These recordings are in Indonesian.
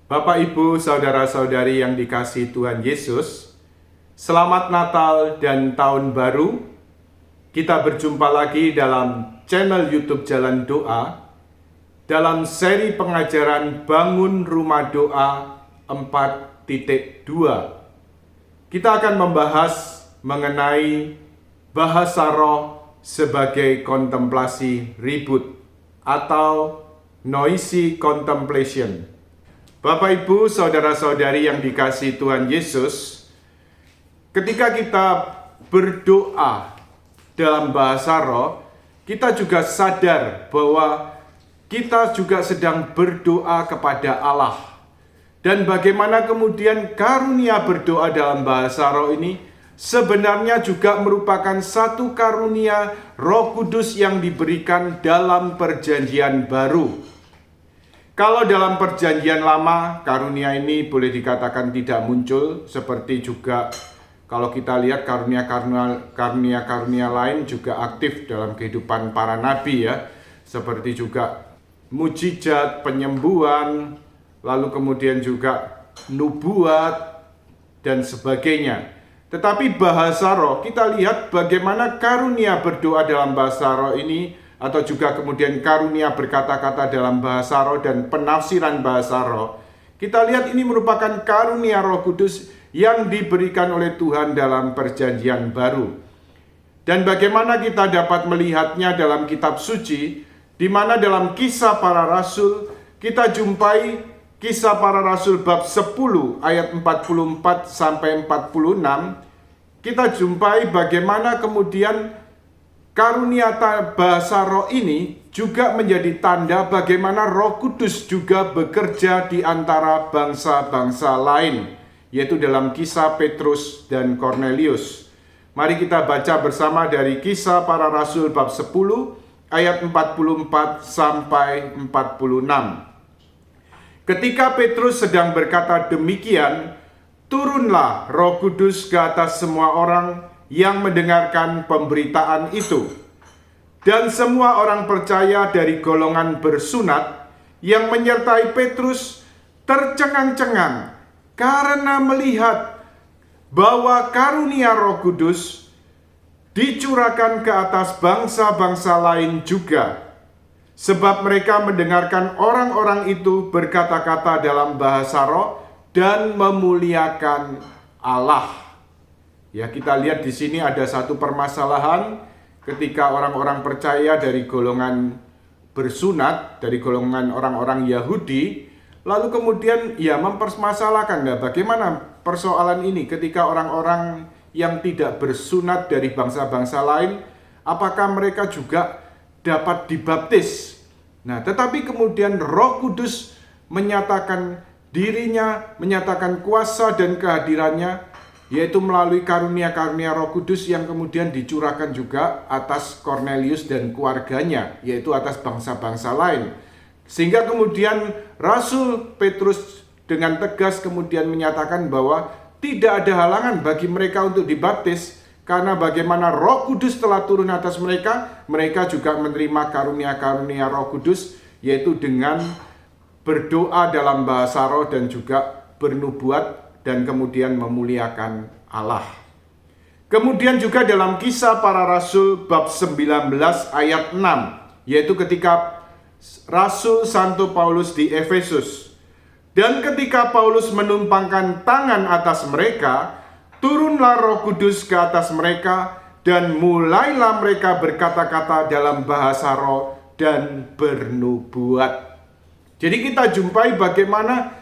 Bapak, Ibu, Saudara-saudari yang dikasihi Tuhan Yesus, selamat Natal dan Tahun Baru. Kita berjumpa lagi dalam channel YouTube Jalan Doa, dalam seri pengajaran Bangun Rumah Doa 4.2. Kita akan membahas mengenai bahasa roh sebagai kontemplasi ribut atau noisy contemplation. Bapak, Ibu, Saudara-saudari yang dikasihi Tuhan Yesus, ketika kita berdoa dalam bahasa roh, kita juga sadar bahwa kita juga sedang berdoa kepada Allah. Dan bagaimana kemudian karunia berdoa dalam bahasa roh ini sebenarnya juga merupakan satu karunia Roh Kudus yang diberikan dalam Perjanjian Baru. Kalau dalam Perjanjian Lama, karunia ini boleh dikatakan tidak muncul, seperti juga kalau kita lihat karunia-karunia lain juga aktif dalam kehidupan para nabi ya, seperti juga mujizat, penyembuhan, lalu kemudian juga nubuat dan sebagainya. Tetapi bahasa roh, kita lihat bagaimana karunia berdoa dalam bahasa roh ini, atau juga kemudian karunia berkata-kata dalam bahasa roh dan penafsiran bahasa roh. Kita lihat ini merupakan karunia Roh Kudus yang diberikan oleh Tuhan dalam Perjanjian Baru. Dan bagaimana kita dapat melihatnya dalam kitab suci, di mana dalam Kisah Para Rasul kita jumpai Kisah Para Rasul bab 10 ayat 44 sampai 46. Kita jumpai bagaimana kemudian karunia bahasa roh ini juga menjadi tanda bagaimana Roh Kudus juga bekerja di antara bangsa-bangsa lain, yaitu dalam Kisah Petrus dan Kornelius. Mari kita baca bersama dari Kisah Para Rasul bab 10 ayat 44 sampai 46. Ketika Petrus sedang berkata demikian, turunlah Roh Kudus ke atas semua orang yang mendengarkan pemberitaan itu. Dan semua orang percaya dari golongan bersunat yang menyertai Petrus tercengang-cengang karena melihat bahwa karunia Roh Kudus dicurahkan ke atas bangsa-bangsa lain juga. Sebab mereka mendengarkan orang-orang itu berkata-kata dalam bahasa roh dan memuliakan Allah. Ya, kita lihat di sini ada satu permasalahan ketika orang-orang percaya dari golongan bersunat, dari golongan orang-orang Yahudi, lalu kemudian ya mempermasalahkan, nah, bagaimana persoalan ini ketika orang-orang yang tidak bersunat dari bangsa-bangsa lain, apakah mereka juga dapat dibaptis? Nah, tetapi kemudian Roh Kudus menyatakan dirinya, menyatakan kuasa dan kehadirannya, yaitu melalui karunia-karunia Roh Kudus yang kemudian dicurahkan juga atas Kornelius dan keluarganya, yaitu atas bangsa-bangsa lain. Sehingga kemudian Rasul Petrus dengan tegas kemudian menyatakan bahwa tidak ada halangan bagi mereka untuk dibaptis, karena bagaimana Roh Kudus telah turun atas mereka, mereka juga menerima karunia-karunia Roh Kudus, yaitu dengan berdoa dalam bahasa roh dan juga bernubuat dan kemudian memuliakan Allah. Kemudian juga dalam Kisah Para Rasul bab 19 ayat 6, yaitu ketika Rasul Santo Paulus di Efesus. Dan ketika Paulus menumpangkan tangan atas mereka, turunlah Roh Kudus ke atas mereka, dan mulailah mereka berkata-kata dalam bahasa roh dan bernubuat. Jadi kita jumpai bagaimana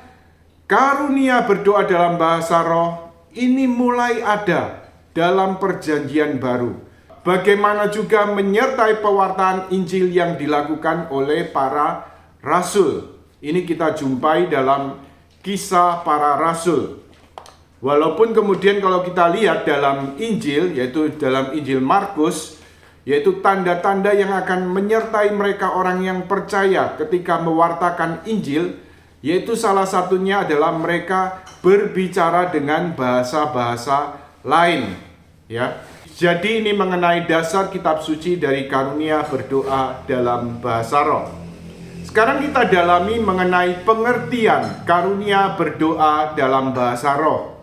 karunia berdoa dalam bahasa roh ini mulai ada dalam Perjanjian Baru. Bagaimana juga menyertai pewartaan Injil yang dilakukan oleh para rasul. Ini kita jumpai dalam Kisah Para Rasul. Walaupun kemudian kalau kita lihat dalam Injil, yaitu dalam Injil Markus, yaitu tanda-tanda yang akan menyertai mereka orang yang percaya ketika mewartakan Injil, yaitu salah satunya adalah mereka berbicara dengan bahasa-bahasa lain, ya. Jadi ini mengenai dasar kitab suci dari karunia berdoa dalam bahasa roh. Sekarang kita dalami mengenai pengertian karunia berdoa dalam bahasa roh.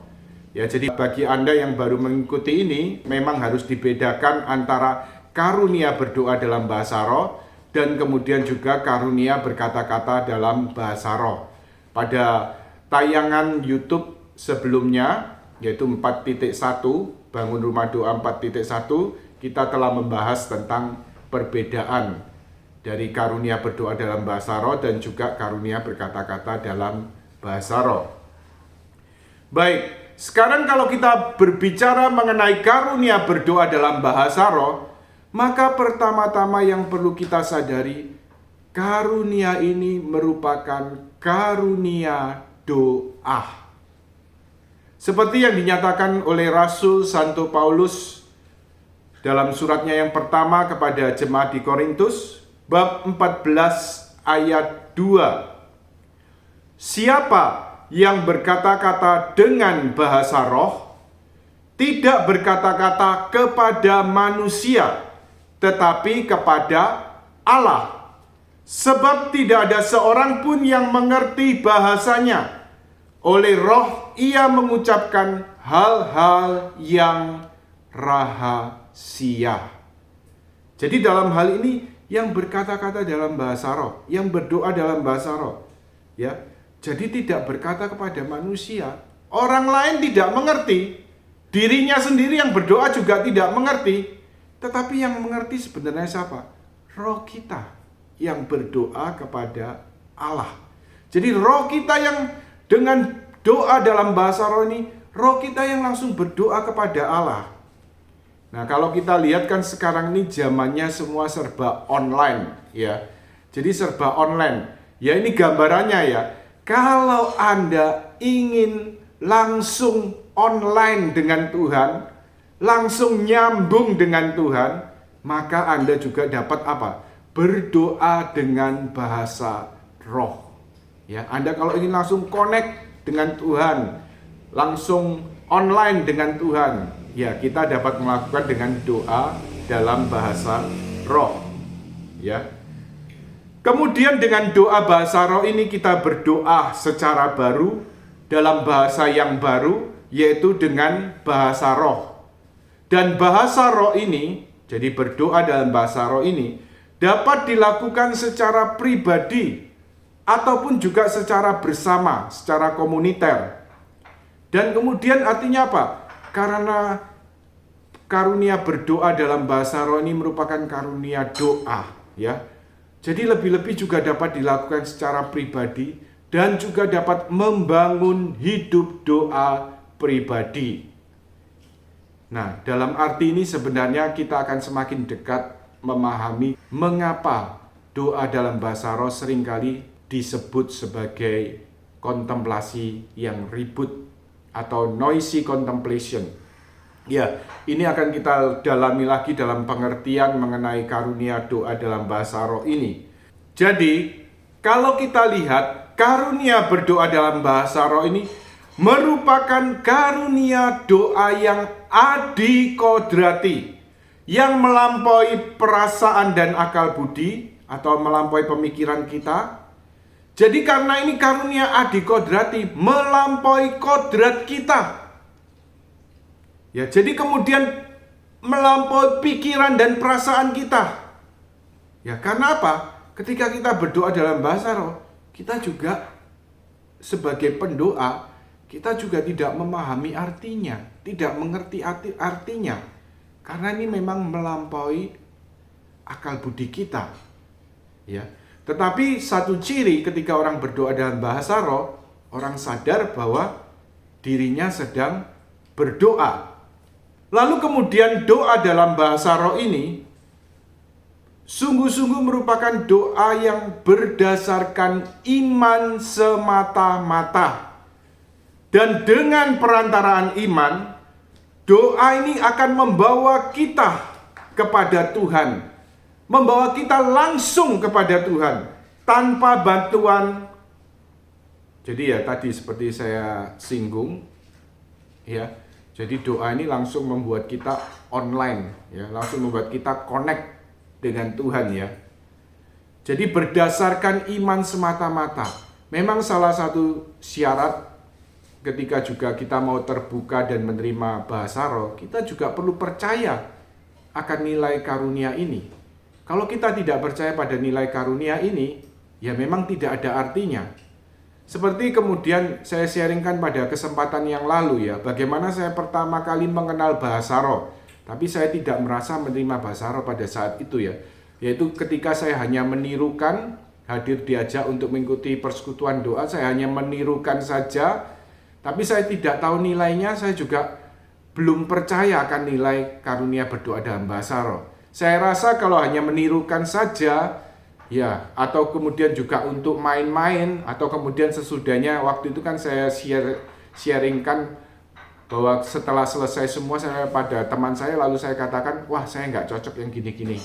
Ya, jadi bagi Anda yang baru mengikuti ini, memang harus dibedakan antara karunia berdoa dalam bahasa roh dan kemudian juga karunia berkata-kata dalam bahasa roh. Pada tayangan YouTube sebelumnya, yaitu 4.1, Bangun Rumah Doa 4.1, kita telah membahas tentang perbedaan dari karunia berdoa dalam bahasa roh dan juga karunia berkata-kata dalam bahasa roh. Baik, sekarang kalau kita berbicara mengenai karunia berdoa dalam bahasa roh, maka pertama-tama yang perlu kita sadari, karunia ini merupakan karunia doa. Seperti yang dinyatakan oleh Rasul Santo Paulus dalam suratnya yang pertama kepada jemaat di Korintus, bab 14 ayat 2. Siapa yang berkata-kata dengan bahasa roh, tidak berkata-kata kepada manusia, tetapi kepada Allah. Sebab tidak ada seorang pun yang mengerti bahasanya. Oleh roh ia mengucapkan hal-hal yang rahasia. Jadi dalam hal ini, yang berkata-kata dalam bahasa roh, yang berdoa dalam bahasa roh, ya, jadi tidak berkata kepada manusia. Orang lain tidak mengerti, dirinya sendiri yang berdoa juga tidak mengerti. Tetapi yang mengerti sebenarnya siapa? Roh kita yang berdoa kepada Allah. Jadi roh kita yang dengan doa dalam bahasa roh ini, roh kita yang langsung berdoa kepada Allah. Nah, kalau kita lihat kan sekarang ini zamannya semua serba online, ya. Jadi serba online. Ya, ini gambarannya ya. Kalau Anda ingin langsung online dengan Tuhan, langsung nyambung dengan Tuhan, maka Anda juga dapat apa? Berdoa dengan bahasa roh. Ya, Anda kalau ingin langsung connect dengan Tuhan, langsung online dengan Tuhan, ya, kita dapat melakukan dengan doa dalam bahasa roh. Ya. Kemudian dengan doa bahasa roh ini kita berdoa secara baru dalam bahasa yang baru, yaitu dengan bahasa roh. Dan bahasa roh ini, jadi berdoa dalam bahasa roh ini dapat dilakukan secara pribadi ataupun juga secara bersama, secara komuniter. Dan kemudian artinya apa? Karena karunia berdoa dalam bahasa roh ini merupakan karunia doa, ya. Jadi lebih-lebih juga dapat dilakukan secara pribadi dan juga dapat membangun hidup doa pribadi. Nah, dalam arti ini sebenarnya kita akan semakin dekat memahami mengapa doa dalam bahasa roh seringkali disebut sebagai kontemplasi yang ribut atau noisy contemplation. Ya, ini akan kita dalami lagi dalam pengertian mengenai karunia doa dalam bahasa roh ini. Jadi, kalau kita lihat karunia berdoa dalam bahasa roh ini merupakan karunia doa yang adikodrati, yang melampaui perasaan dan akal budi atau melampaui pemikiran kita. Jadi karena ini karunia adikodrati, melampaui kodrat kita. Ya, jadi kemudian melampaui pikiran dan perasaan kita. Ya, karena apa? Ketika kita berdoa dalam bahasa roh, kita juga sebagai pendoa, kita juga tidak memahami artinya, tidak mengerti artinya. Karena ini memang melampaui akal budi kita. Ya. Tetapi satu ciri ketika orang berdoa dalam bahasa roh, orang sadar bahwa dirinya sedang berdoa. Lalu kemudian doa dalam bahasa roh ini sungguh-sungguh merupakan doa yang berdasarkan iman semata-mata. Dan dengan perantaraan iman, doa ini akan membawa kita kepada Tuhan. Membawa kita langsung kepada Tuhan tanpa bantuan. Jadi ya tadi seperti saya singgung, ya. Jadi doa ini langsung membuat kita online, ya, langsung membuat kita connect dengan Tuhan, ya. Jadi berdasarkan iman semata-mata. Memang salah satu syarat ketika juga kita mau terbuka dan menerima bahasa roh, kita juga perlu percaya akan nilai karunia ini. Kalau kita tidak percaya pada nilai karunia ini, ya memang tidak ada artinya. Seperti kemudian saya sharingkan pada kesempatan yang lalu ya, bagaimana saya pertama kali mengenal bahasa roh, tapi saya tidak merasa menerima bahasa roh pada saat itu ya. Yaitu ketika saya hanya menirukan, hadir diajak untuk mengikuti persekutuan doa, saya hanya menirukan saja, tapi saya tidak tahu nilainya, saya juga belum percaya akan nilai karunia berdoa dalam bahasa roh. Saya rasa kalau hanya menirukan saja, ya, atau kemudian juga untuk main-main, atau kemudian sesudahnya, waktu itu kan saya sharingkan bahwa setelah selesai semua saya pada teman saya, lalu saya katakan, wah saya nggak cocok yang gini-gini.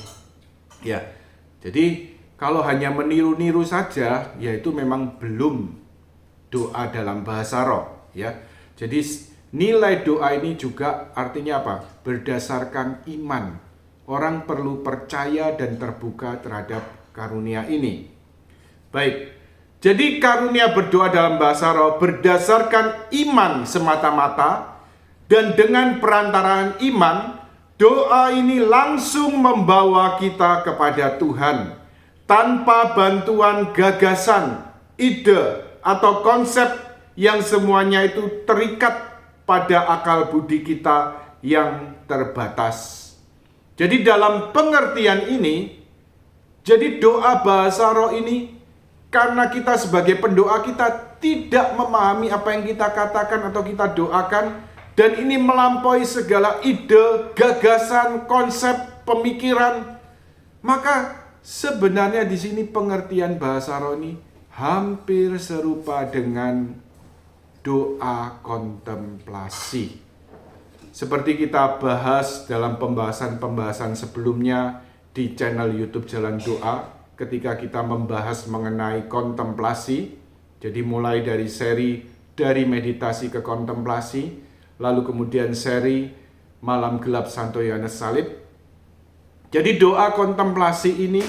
Ya, jadi kalau hanya meniru-niru saja, ya itu memang belum doa dalam bahasa roh. Ya, jadi nilai doa ini juga artinya apa? Berdasarkan iman. Orang perlu percaya dan terbuka terhadap karunia ini. Baik, jadi karunia berdoa dalam bahasa roh berdasarkan iman semata-mata, dan dengan perantaraan iman, doa ini langsung membawa kita kepada Tuhan tanpa bantuan gagasan, ide, atau konsep yang semuanya itu terikat pada akal budi kita yang terbatas. Jadi dalam pengertian ini, jadi doa bahasa roh ini, karena kita sebagai pendoa kita tidak memahami apa yang kita katakan atau kita doakan, dan ini melampaui segala ide, gagasan, konsep, pemikiran, maka sebenarnya di sini pengertian bahasa roh ini hampir serupa dengan doa kontemplasi. Seperti kita bahas dalam pembahasan-pembahasan sebelumnya di channel YouTube Jalan Doa, ketika kita membahas mengenai kontemplasi, jadi mulai dari seri dari meditasi ke kontemplasi, lalu kemudian seri Malam Gelap Santo Yohanes Salib. Jadi doa kontemplasi ini,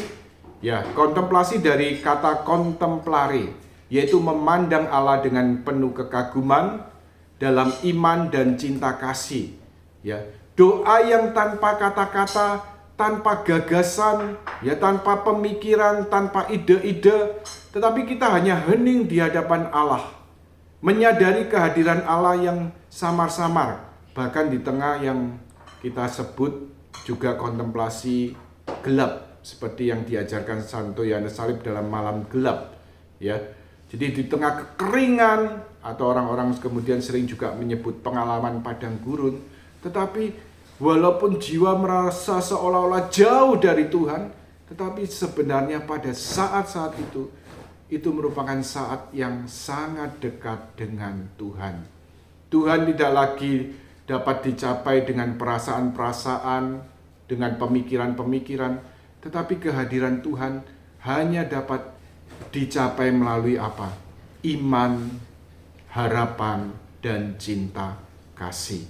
ya kontemplasi dari kata contemplare, yaitu memandang Allah dengan penuh kekaguman dalam iman dan cinta kasih. Ya, doa yang tanpa kata-kata, tanpa gagasan, ya tanpa pemikiran, tanpa ide-ide, tetapi kita hanya hening di hadapan Allah, menyadari kehadiran Allah yang samar-samar, bahkan di tengah yang kita sebut juga kontemplasi gelap, seperti yang diajarkan Santo Yohanes Salib dalam Malam Gelap, ya. Jadi di tengah kekeringan, atau orang-orang kemudian sering juga menyebut pengalaman padang gurun, tetapi walaupun jiwa merasa seolah-olah jauh dari Tuhan, tetapi sebenarnya pada saat-saat itu merupakan saat yang sangat dekat dengan Tuhan. Tuhan tidak lagi dapat dicapai dengan perasaan-perasaan, dengan pemikiran-pemikiran, tetapi kehadiran Tuhan hanya dapat dicapai melalui apa? Iman, harapan, dan cinta kasih.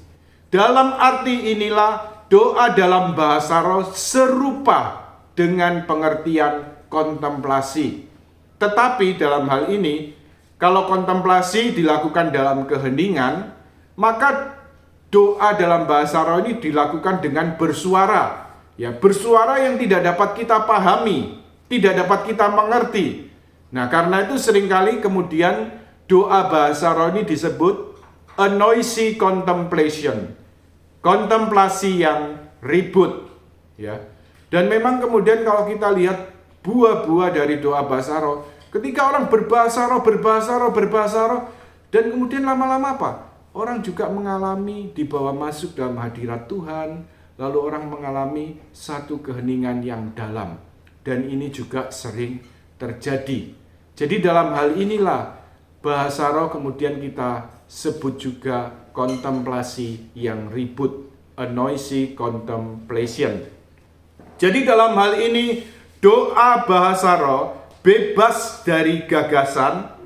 Dalam arti inilah doa dalam bahasa roh serupa dengan pengertian kontemplasi. Tetapi dalam hal ini, kalau kontemplasi dilakukan dalam keheningan, maka doa dalam bahasa roh ini dilakukan dengan bersuara. Ya, bersuara yang tidak dapat kita pahami, tidak dapat kita mengerti. Nah, karena itu seringkali kemudian doa bahasa roh ini disebut a noisy contemplation. Kontemplasi yang ribut, ya. Dan memang kemudian kalau kita lihat buah-buah dari doa bahasa roh, ketika orang berbahasa roh, dan kemudian lama-lama apa? Orang juga mengalami dibawa masuk dalam hadirat Tuhan, lalu orang mengalami satu keheningan yang dalam. Dan ini juga sering terjadi. Jadi dalam hal inilah bahasa roh kemudian kita sebut juga kontemplasi yang ribut, a noisy contemplation. Jadi dalam hal ini doa bahasa roh bebas dari gagasan.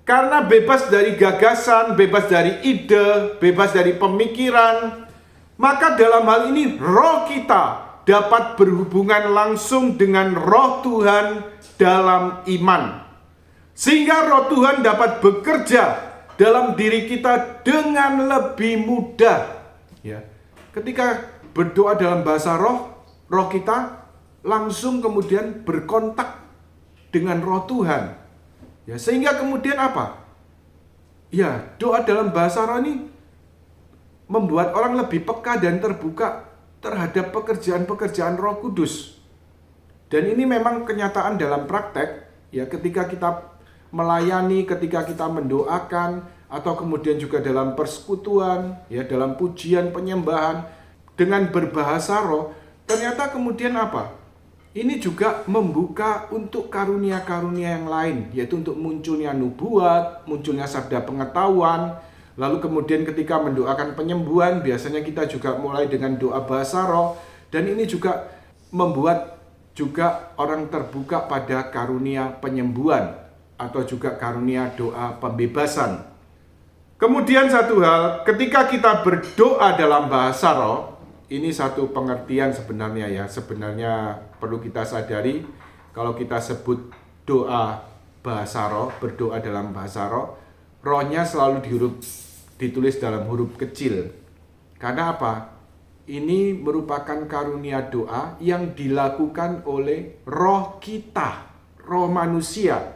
Karena bebas dari gagasan, bebas dari ide, bebas dari pemikiran, maka dalam hal ini roh kita dapat berhubungan langsung dengan roh Tuhan dalam iman. Sehingga roh Tuhan dapat bekerja dalam diri kita dengan lebih mudah. Ya. Ketika berdoa dalam bahasa roh, roh kita langsung kemudian berkontak dengan roh Tuhan. Ya, sehingga kemudian apa? Ya, doa dalam bahasa roh ini membuat orang lebih peka dan terbuka terhadap pekerjaan-pekerjaan Roh Kudus. Dan ini memang kenyataan dalam praktek, ya, ketika kita melayani, ketika kita mendoakan, atau kemudian juga dalam persekutuan, ya, dalam pujian penyembahan dengan berbahasa roh, ternyata kemudian apa? Ini juga membuka untuk karunia-karunia yang lain, yaitu untuk munculnya nubuat, munculnya sabda pengetahuan. Lalu kemudian ketika mendoakan penyembuhan, biasanya kita juga mulai dengan doa bahasa roh. Dan ini juga membuat juga orang terbuka pada karunia penyembuhan atau juga karunia doa pembebasan. Kemudian satu hal, ketika kita berdoa dalam bahasa roh, ini satu pengertian sebenarnya ya. Sebenarnya perlu kita sadari kalau kita sebut doa bahasa roh, berdoa dalam bahasa roh, rohnya selalu ditulis dalam huruf kecil. Karena apa? Ini merupakan karunia doa yang dilakukan oleh roh kita, roh manusia.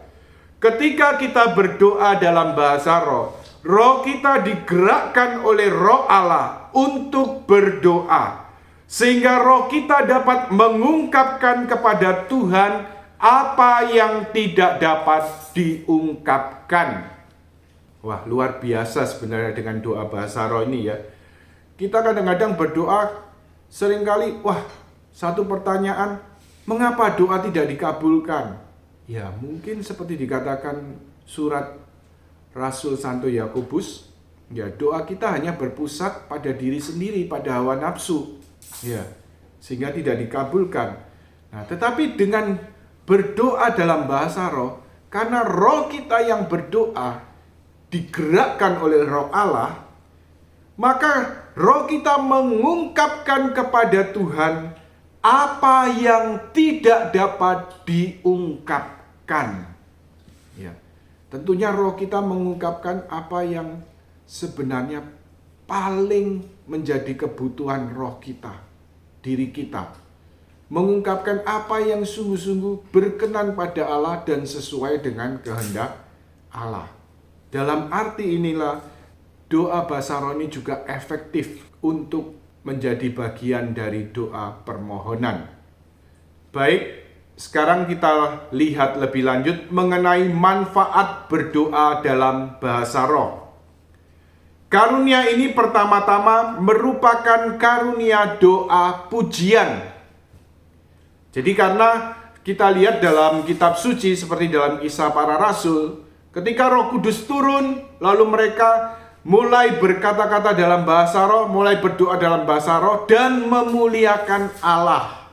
Ketika kita berdoa dalam bahasa roh, roh kita digerakkan oleh roh Allah untuk berdoa. Sehingga roh kita dapat mengungkapkan kepada Tuhan apa yang tidak dapat diungkapkan. Wah, luar biasa sebenarnya dengan doa bahasa roh ini ya. Kita kadang-kadang berdoa seringkali, wah, satu pertanyaan, mengapa doa tidak dikabulkan? Ya, mungkin seperti dikatakan surat Rasul Santo Yakobus, ya, doa kita hanya berpusat pada diri sendiri, pada hawa nafsu, ya, sehingga tidak dikabulkan. Nah, tetapi dengan berdoa dalam bahasa roh, karena roh kita yang berdoa digerakkan oleh roh Allah, maka roh kita mengungkapkan kepada Tuhan apa yang tidak dapat diungkapkan. Ya. Tentunya roh kita mengungkapkan apa yang sebenarnya paling menjadi kebutuhan roh kita, diri kita. Mengungkapkan apa yang sungguh-sungguh berkenan pada Allah dan sesuai dengan kehendak Allah. Dalam arti inilah doa bahasa roh ini juga efektif untuk menjadi bagian dari doa permohonan. Baik, sekarang kita lihat lebih lanjut mengenai manfaat berdoa dalam bahasa roh. Karunia ini pertama-tama merupakan karunia doa pujian. Jadi karena kita lihat dalam kitab suci seperti dalam Kisah Para Rasul, ketika Roh Kudus turun, lalu mereka mulai berkata-kata dalam bahasa roh, mulai berdoa dalam bahasa roh, dan memuliakan Allah.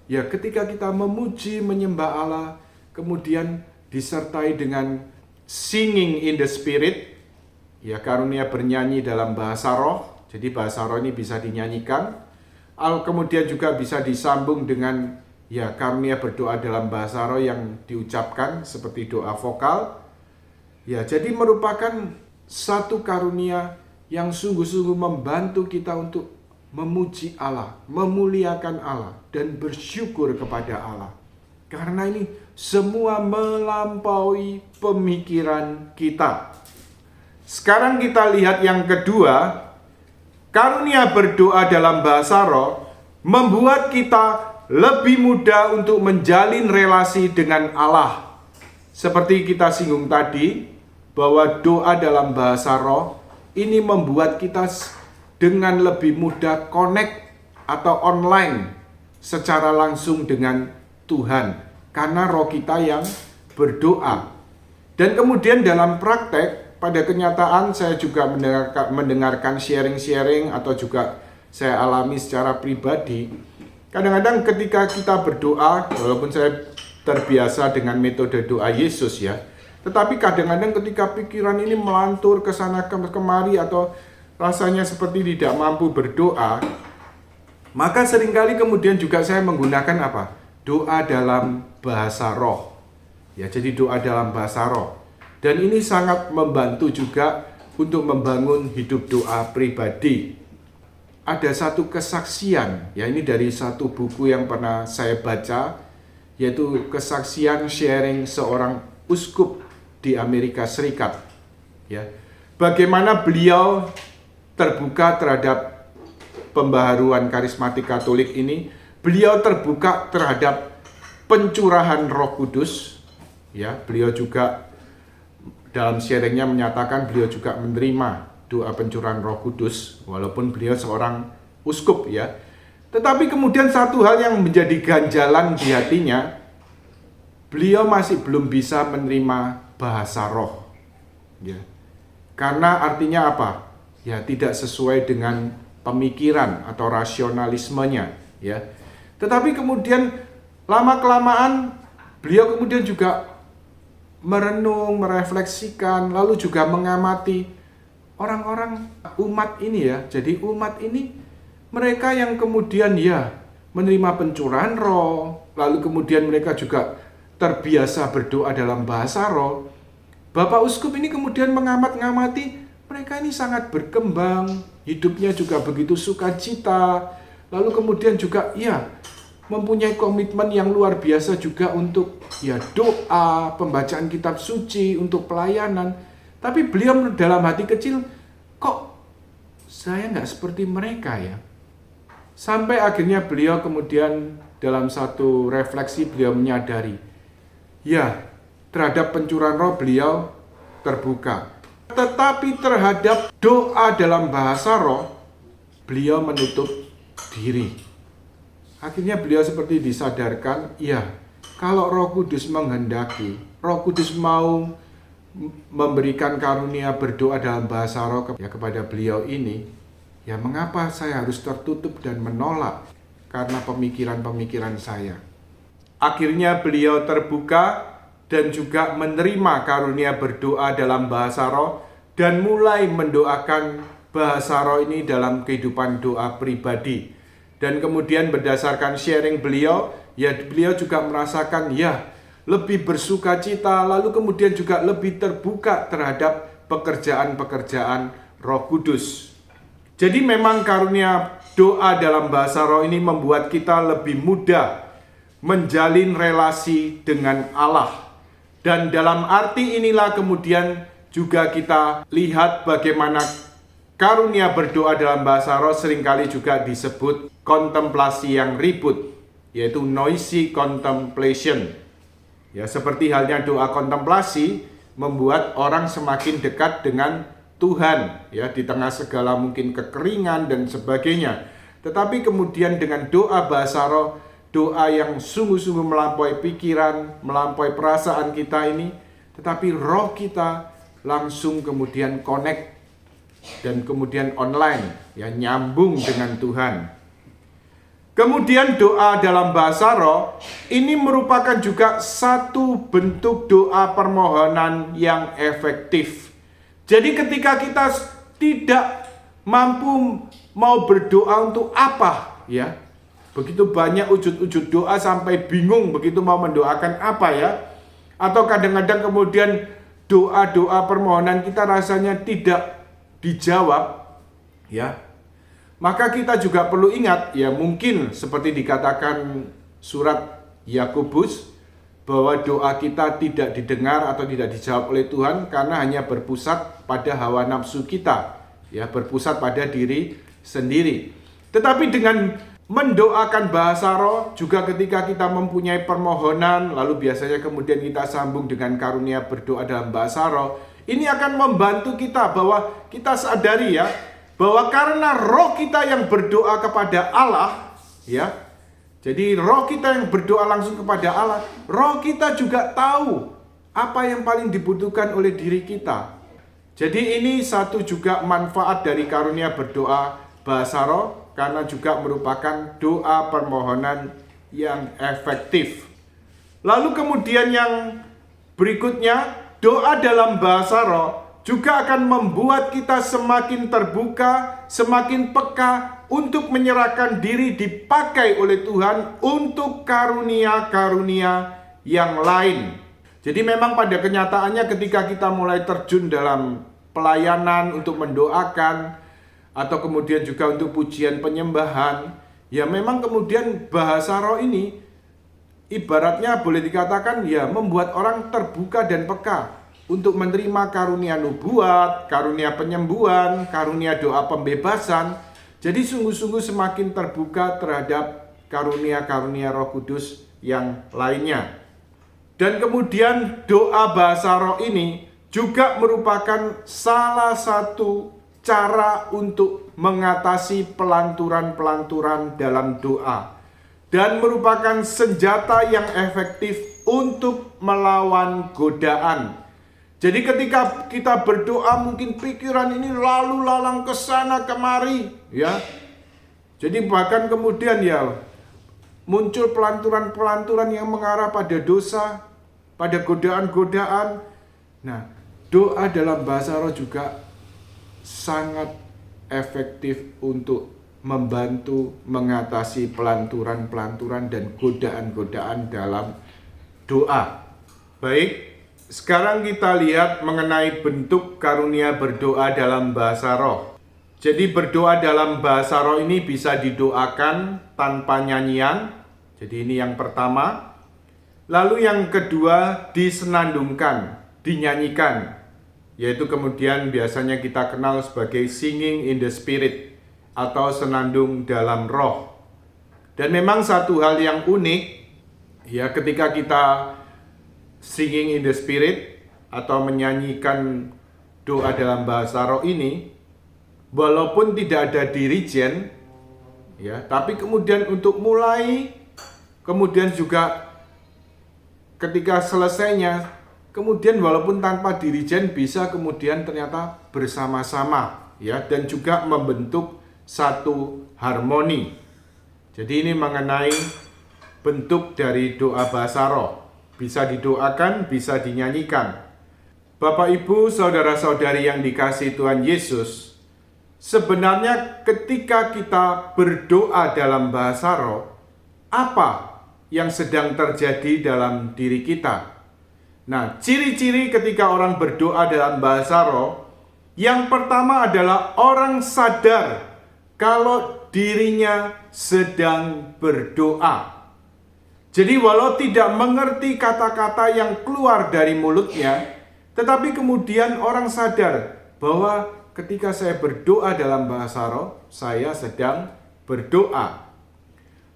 Ya, ketika kita memuji, menyembah Allah, kemudian disertai dengan singing in the spirit, ya, karunia bernyanyi dalam bahasa roh. Jadi bahasa roh ini bisa dinyanyikan. Kemudian juga bisa disambung dengan ya karunia berdoa dalam bahasa roh yang diucapkan seperti doa vokal. Ya, jadi merupakan satu karunia yang sungguh-sungguh membantu kita untuk memuji Allah, memuliakan Allah, dan bersyukur kepada Allah. Karena ini semua melampaui pemikiran kita. Sekarang kita lihat yang kedua, karunia berdoa dalam bahasa roh membuat kita lebih mudah untuk menjalin relasi dengan Allah. Seperti kita singgung tadi, bahwa doa dalam bahasa roh ini membuat kita dengan lebih mudah connect atau online secara langsung dengan Tuhan. Karena roh kita yang berdoa. Dan kemudian dalam praktek, pada kenyataan saya juga mendengarkan sharing-sharing atau juga saya alami secara pribadi. Kadang-kadang ketika kita berdoa, walaupun saya terbiasa dengan metode doa Yesus ya, tetapi kadang-kadang ketika pikiran ini melantur ke sana kemari atau rasanya seperti tidak mampu berdoa, Maka seringkali kemudian juga saya menggunakan apa? Doa dalam bahasa roh. Ya, jadi doa dalam bahasa roh. Dan ini sangat membantu juga untuk membangun hidup doa pribadi. Ada satu kesaksian, ya ini dari satu buku yang pernah saya baca, yaitu kesaksian sharing seorang uskup di Amerika Serikat. Ya, bagaimana beliau terbuka terhadap pembaharuan karismatik Katolik ini, beliau terbuka terhadap pencurahan Roh Kudus. Ya, beliau juga dalam sharingnya menyatakan beliau juga menerima doa pencurahan Roh Kudus, walaupun beliau seorang uskup ya. Tetapi kemudian satu hal yang menjadi ganjalan di hatinya, beliau masih belum bisa menerima bahasa roh. Ya. Karena artinya apa? Ya, tidak sesuai dengan pemikiran atau rasionalismenya, ya. Tetapi kemudian lama-kelamaan beliau kemudian juga merenung, merefleksikan, lalu juga mengamati orang-orang umat ini ya. Jadi umat ini mereka yang kemudian ya menerima pencurahan roh, lalu kemudian mereka juga terbiasa berdoa dalam bahasa roh. Bapak Uskup ini kemudian mengamati mereka ini sangat berkembang, hidupnya juga begitu sukacita, lalu kemudian juga ya mempunyai komitmen yang luar biasa juga untuk ya doa, pembacaan kitab suci, untuk pelayanan. Tapi beliau dalam hati kecil, kok saya nggak seperti mereka ya? Sampai akhirnya beliau kemudian dalam satu refleksi beliau menyadari, ya terhadap pencurahan roh beliau terbuka. Tetapi terhadap doa dalam bahasa roh, beliau menutup diri. Akhirnya beliau seperti disadarkan, ya kalau Roh Kudus menghendaki, Roh Kudus mau memberikan karunia berdoa dalam bahasa roh kepada beliau ini, ya mengapa saya harus tertutup dan menolak karena pemikiran-pemikiran saya. Akhirnya beliau terbuka dan juga menerima karunia berdoa dalam bahasa roh dan mulai mendoakan bahasa roh ini dalam kehidupan doa pribadi. Dan kemudian berdasarkan sharing beliau, ya beliau juga merasakan ya lebih bersuka cita, lalu kemudian juga lebih terbuka terhadap pekerjaan-pekerjaan Roh Kudus. Jadi memang karunia doa dalam bahasa roh ini membuat kita lebih mudah menjalin relasi dengan Allah. Dan dalam arti inilah kemudian juga kita lihat bagaimana karunia berdoa dalam bahasa roh seringkali juga disebut kontemplasi yang ribut, yaitu noisy contemplation. Ya, seperti halnya doa kontemplasi membuat orang semakin dekat dengan Tuhan, ya di tengah segala mungkin kekeringan dan sebagainya. Tetapi kemudian dengan doa bahasa roh, doa yang sungguh-sungguh melampaui pikiran, melampaui perasaan kita ini, tetapi roh kita langsung kemudian connect dan kemudian online, ya nyambung dengan Tuhan. Kemudian doa dalam bahasa roh ini merupakan juga satu bentuk doa permohonan yang efektif. Jadi ketika kita tidak mampu mau berdoa untuk apa, ya begitu banyak wujud-wujud doa sampai bingung begitu mau mendoakan apa ya, atau kadang-kadang kemudian doa-doa permohonan kita rasanya tidak dijawab, ya. Maka kita juga perlu ingat, ya mungkin seperti dikatakan surat Yakobus, bahwa doa kita tidak didengar atau tidak dijawab oleh Tuhan karena hanya berpusat pada hawa nafsu kita, ya berpusat pada diri sendiri. Tetapi dengan mendoakan bahasa roh, juga ketika kita mempunyai permohonan, lalu biasanya kemudian kita sambung dengan karunia berdoa dalam bahasa roh, ini akan membantu kita bahwa kita sadari ya, bahwa karena roh kita yang berdoa kepada Allah, ya, jadi roh kita yang berdoa langsung kepada Allah, roh kita juga tahu apa yang paling dibutuhkan oleh diri kita. Jadi ini satu juga manfaat dari karunia berdoa bahasa roh, karena juga merupakan doa permohonan yang efektif. Lalu kemudian yang berikutnya, doa dalam bahasa roh juga akan membuat kita semakin terbuka, semakin peka untuk menyerahkan diri dipakai oleh Tuhan untuk karunia-karunia yang lain. Jadi memang pada kenyataannya ketika kita mulai terjun dalam pelayanan untuk mendoakan, atau kemudian juga untuk pujian penyembahan, ya memang kemudian bahasa roh ini ibaratnya boleh dikatakan ya membuat orang terbuka dan peka untuk menerima karunia nubuat, karunia penyembuhan, karunia doa pembebasan. Jadi sungguh-sungguh semakin terbuka terhadap karunia-karunia Roh Kudus yang lainnya. Dan kemudian doa bahasa roh ini juga merupakan salah satu cara untuk mengatasi pelanturan-pelanturan dalam doa, dan merupakan senjata yang efektif untuk melawan godaan. Jadi ketika kita berdoa mungkin pikiran ini lalu lalang ke sana kemari, ya. Jadi bahkan kemudian ya muncul pelanturan-pelanturan yang mengarah pada dosa, pada godaan-godaan. Nah, doa dalam bahasa roh juga sangat efektif untuk membantu mengatasi pelanturan-pelanturan dan godaan-godaan dalam doa. Baik, sekarang kita lihat mengenai bentuk karunia berdoa dalam bahasa roh. Jadi berdoa dalam bahasa roh ini bisa didoakan tanpa nyanyian. Jadi ini yang pertama. Lalu yang kedua, disenandungkan, dinyanyikan. Yaitu kemudian biasanya kita kenal sebagai singing in the spirit atau senandung dalam roh. Dan memang satu hal yang unik ya ketika kita singing in the spirit atau menyanyikan doa dalam bahasa roh ini, walaupun tidak ada dirijen ya, tapi kemudian untuk mulai, kemudian juga ketika selesainya, kemudian walaupun tanpa dirijen bisa kemudian ternyata bersama-sama ya, dan juga membentuk satu harmoni. Jadi ini mengenai bentuk dari doa bahasa roh. Bisa didoakan, bisa dinyanyikan. Bapak, Ibu, saudara-saudari yang dikasihi Tuhan Yesus, sebenarnya ketika kita berdoa dalam bahasa roh, apa yang sedang terjadi dalam diri kita? Nah, ciri-ciri ketika orang berdoa dalam bahasa roh, yang pertama adalah orang sadar kalau dirinya sedang berdoa. Jadi walau tidak mengerti kata-kata yang keluar dari mulutnya, tetapi kemudian orang sadar bahwa ketika saya berdoa dalam bahasa roh, saya sedang berdoa.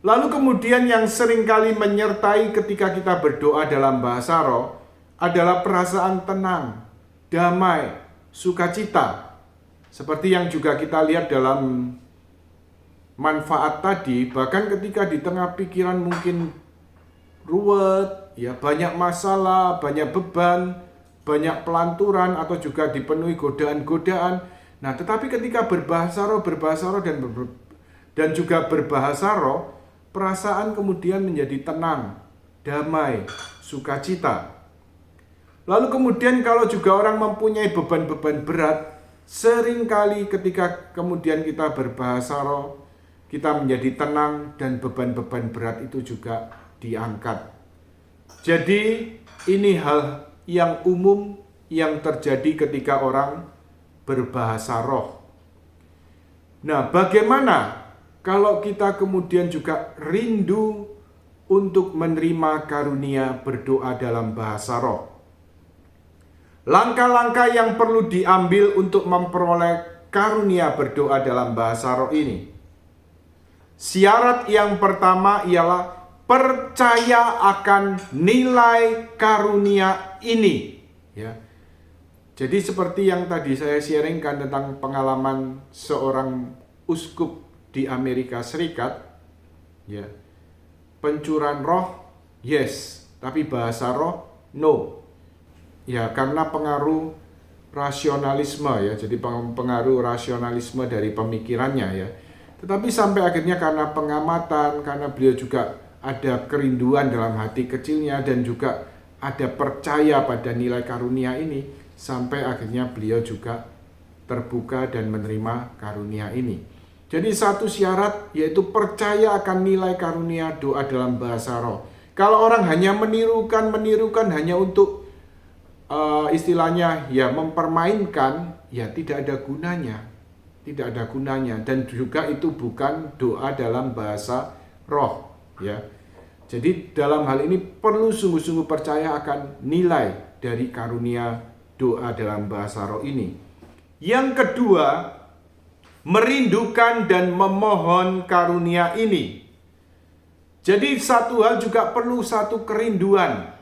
Lalu kemudian yang seringkali menyertai ketika kita berdoa dalam bahasa roh adalah perasaan tenang, damai, sukacita. Seperti yang juga kita lihat dalam manfaat tadi, bahkan ketika di tengah pikiran mungkin ruwet, ya banyak masalah, banyak beban, banyak pelanturan atau juga dipenuhi godaan-godaan. Nah, tetapi ketika berbahasa roh dan juga berbahasa roh, perasaan kemudian menjadi tenang, damai, sukacita. Lalu kemudian kalau juga orang mempunyai beban-beban berat, seringkali ketika kemudian kita berbahasa roh, kita menjadi tenang dan beban-beban berat itu juga diangkat. Jadi ini hal yang umum yang terjadi ketika orang berbahasa roh. Nah, bagaimana kalau kita kemudian juga rindu untuk menerima karunia berdoa dalam bahasa roh? Langkah-langkah yang perlu diambil untuk memperoleh karunia berdoa dalam bahasa roh ini. Syarat yang pertama ialah percaya akan nilai karunia ini, ya. Jadi seperti yang tadi saya sharingkan tentang pengalaman seorang uskup di Amerika Serikat, ya. Pencurahan roh, yes, tapi bahasa roh, no. Ya, karena pengaruh rasionalisme ya, jadi pengaruh rasionalisme dari pemikirannya ya. Tetapi sampai akhirnya karena pengamatan, karena beliau juga ada kerinduan dalam hati kecilnya dan juga ada percaya pada nilai karunia ini, sampai akhirnya beliau juga terbuka dan menerima karunia ini. Jadi satu syarat yaitu percaya akan nilai karunia doa dalam bahasa roh. Kalau orang hanya menirukan hanya untuk istilahnya ya mempermainkan, ya tidak ada gunanya. Tidak ada gunanya, dan juga itu bukan doa dalam bahasa roh, ya. Jadi dalam hal ini perlu sungguh-sungguh percaya akan nilai dari karunia doa dalam bahasa roh ini. Yang kedua, merindukan dan memohon karunia ini. Jadi satu hal juga perlu satu kerinduan.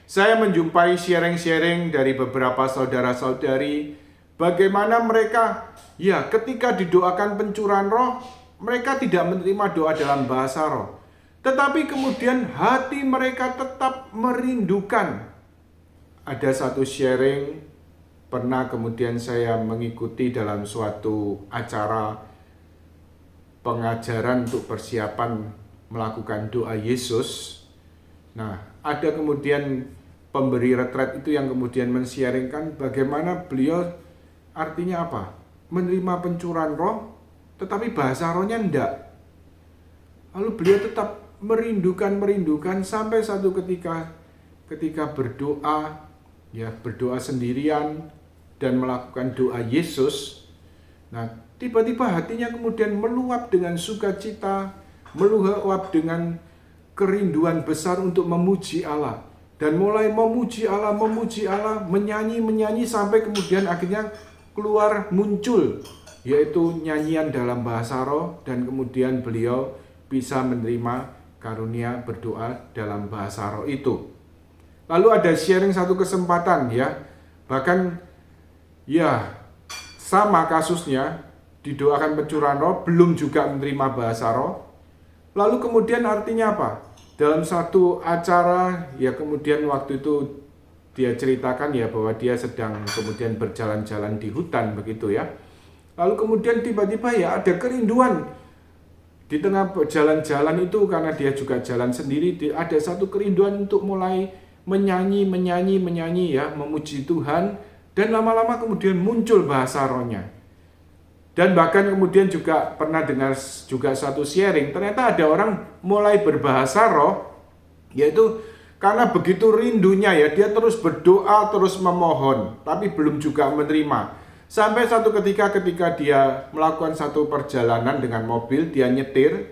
Saya menjumpai sharing-sharing dari beberapa saudara-saudari, bagaimana mereka ya ketika didoakan pencurahan roh, mereka tidak menerima doa dalam bahasa roh. Tetapi kemudian hati mereka tetap merindukan. Ada satu sharing, pernah kemudian saya mengikuti dalam suatu acara pengajaran untuk persiapan melakukan doa Yesus. Nah, ada kemudian pemberi retret itu yang kemudian men-sharingkan bagaimana beliau artinya apa? Menerima pencurahan roh, tetapi bahasa rohnya enggak. Lalu beliau tetap merindukan sampai satu ketika berdoa, ya berdoa sendirian dan melakukan doa Yesus. Nah, tiba-tiba hatinya kemudian meluap dengan sukacita, meluap dengan kerinduan besar untuk memuji Allah. Dan mulai memuji Allah, menyanyi sampai kemudian akhirnya muncul yaitu nyanyian dalam bahasa roh, dan kemudian beliau bisa menerima karunia berdoa dalam bahasa roh itu. Lalu ada sharing satu kesempatan ya, bahkan ya sama kasusnya, didoakan pencurahan roh belum juga menerima bahasa roh. Lalu kemudian artinya apa? Dalam satu acara ya kemudian waktu itu dia ceritakan ya bahwa dia sedang kemudian berjalan-jalan di hutan begitu ya. Lalu kemudian tiba-tiba ya ada kerinduan di tengah jalan-jalan itu, karena dia juga jalan sendiri, ada satu kerinduan untuk mulai menyanyi ya, memuji Tuhan, dan lama-lama kemudian muncul bahasa rohnya. Dan bahkan kemudian juga pernah dengar juga satu sharing, ternyata ada orang mulai berbahasa roh, yaitu karena begitu rindunya ya, dia terus berdoa, terus memohon, tapi belum juga menerima. Sampai satu ketika dia melakukan satu perjalanan dengan mobil, dia nyetir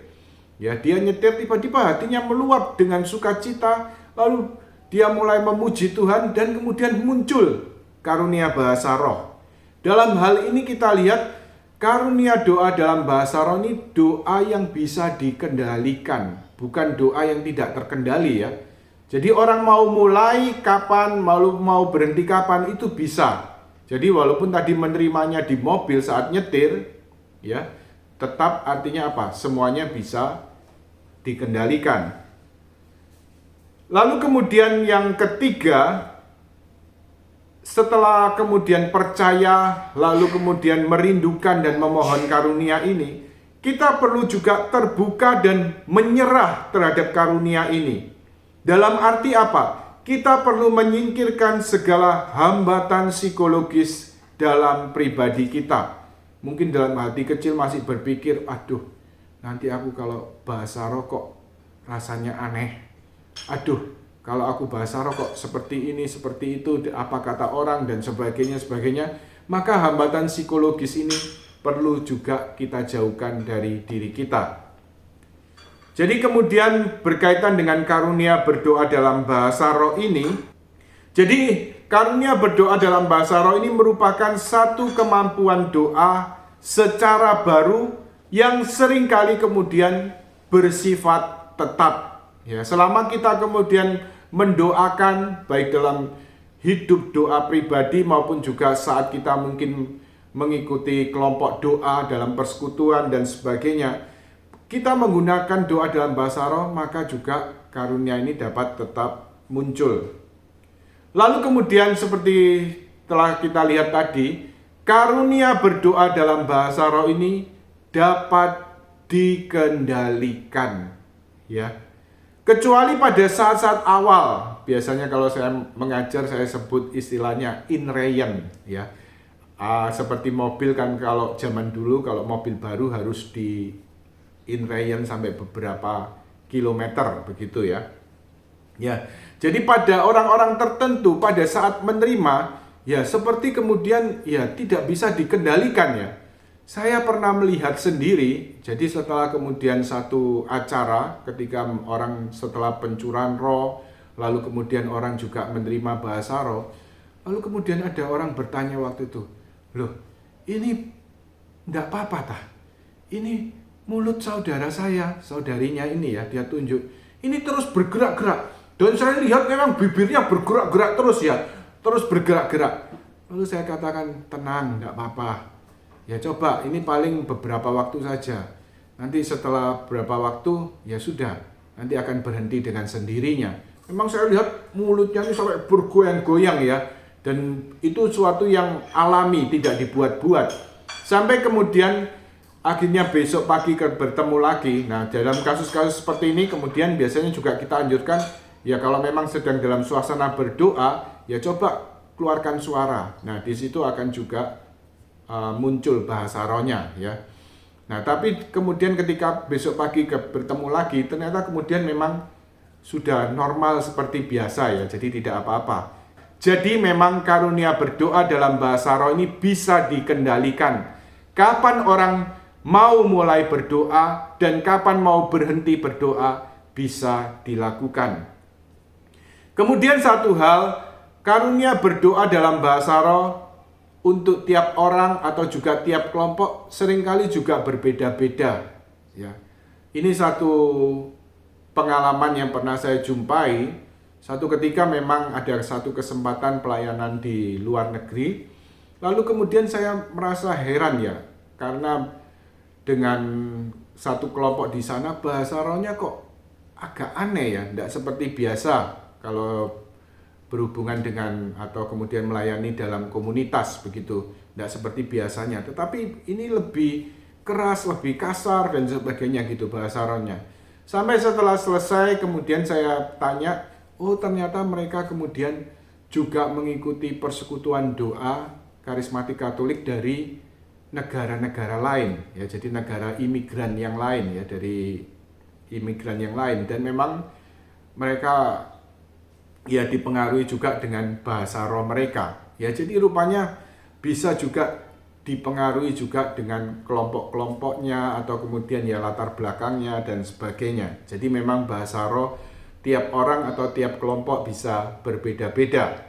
tiba-tiba hatinya meluap dengan sukacita, lalu dia mulai memuji Tuhan dan kemudian muncul karunia bahasa roh. Dalam hal ini kita lihat karunia doa dalam bahasa roh ini doa yang bisa dikendalikan, bukan doa yang tidak terkendali ya. Jadi orang mau mulai kapan, mau berhenti kapan itu bisa. Jadi walaupun tadi menerimanya di mobil saat nyetir, ya tetap artinya apa? Semuanya bisa dikendalikan. Lalu kemudian yang ketiga, setelah kemudian percaya, lalu kemudian merindukan dan memohon karunia ini, kita perlu juga terbuka dan menyerah terhadap karunia ini. Dalam arti apa? Kita perlu menyingkirkan segala hambatan psikologis dalam pribadi kita. Mungkin dalam hati kecil masih berpikir, aduh, nanti aku kalau bahasa roh kok rasanya aneh. Aduh, kalau aku bahasa roh kok seperti ini, seperti itu, apa kata orang, dan sebagainya. Maka hambatan psikologis ini perlu juga kita jauhkan dari diri kita. Jadi kemudian berkaitan dengan karunia berdoa dalam bahasa roh ini, jadi karunia berdoa dalam bahasa roh ini merupakan satu kemampuan doa secara baru yang seringkali kemudian bersifat tetap. Ya, selama kita kemudian mendoakan baik dalam hidup doa pribadi maupun juga saat kita mungkin mengikuti kelompok doa dalam persekutuan dan sebagainya, kita menggunakan doa dalam bahasa roh, maka juga karunia ini dapat tetap muncul. Lalu kemudian seperti telah kita lihat tadi, karunia berdoa dalam bahasa roh ini dapat dikendalikan. Ya, Kecuali pada saat-saat awal, biasanya kalau saya mengajar saya sebut istilahnya inreyen ya. Seperti mobil kan, kalau zaman dulu kalau mobil baru harus di inreyen sampai beberapa kilometer begitu ya. Ya, jadi pada orang-orang tertentu pada saat menerima ya seperti kemudian ya tidak bisa dikendalikan ya. Saya pernah melihat sendiri, jadi setelah kemudian satu acara ketika orang setelah pencurahan roh, lalu kemudian orang juga menerima bahasa roh, lalu kemudian ada orang bertanya waktu itu, loh ini enggak apa-apa tah? Ini mulut saudara saya, saudarinya ini ya, dia tunjuk, ini terus bergerak-gerak. Dan saya lihat memang bibirnya bergerak-gerak terus ya, terus bergerak-gerak. Lalu saya katakan, tenang, enggak apa-apa. Ya coba, ini paling beberapa waktu saja. Nanti setelah beberapa waktu, ya sudah, nanti akan berhenti dengan sendirinya. Memang saya lihat mulutnya ini sampai bergoyang-goyang ya. Dan itu suatu yang alami, tidak dibuat-buat. Sampai kemudian akhirnya besok pagi bertemu lagi. Nah, dalam kasus-kasus seperti ini kemudian biasanya juga kita anjurkan, ya kalau memang sedang dalam suasana berdoa, ya coba keluarkan suara. Nah, di situ akan juga muncul bahasa rohnya ya. Nah, tapi kemudian ketika besok pagi bertemu lagi, ternyata kemudian memang sudah normal seperti biasa ya, jadi tidak apa-apa. Jadi memang karunia berdoa dalam bahasa roh ini bisa dikendalikan. Kapan orang mau mulai berdoa dan kapan mau berhenti berdoa bisa dilakukan. Kemudian satu hal, karunia berdoa dalam bahasa roh untuk tiap orang atau juga tiap kelompok seringkali juga berbeda-beda ya. Ini satu pengalaman yang pernah saya jumpai. Satu ketika memang ada satu kesempatan pelayanan di luar negeri. Lalu kemudian saya merasa heran ya, karena dengan satu kelompok di sana bahasa rohnya kok agak aneh ya, tidak seperti biasa kalau berhubungan dengan atau kemudian melayani dalam komunitas begitu, tidak seperti biasanya. Tetapi ini lebih keras, lebih kasar dan sebagainya gitu bahasa rohnya. Sampai setelah selesai kemudian saya tanya, oh ternyata mereka kemudian juga mengikuti persekutuan doa karismatik Katolik dari negara-negara lain ya, jadi negara imigran yang lain ya, dari imigran yang lain, dan memang mereka ya dipengaruhi juga dengan bahasa roh mereka ya. Jadi rupanya bisa juga dipengaruhi juga dengan kelompok-kelompoknya atau kemudian ya latar belakangnya dan sebagainya. Jadi memang bahasa roh tiap orang atau tiap kelompok bisa berbeda-beda.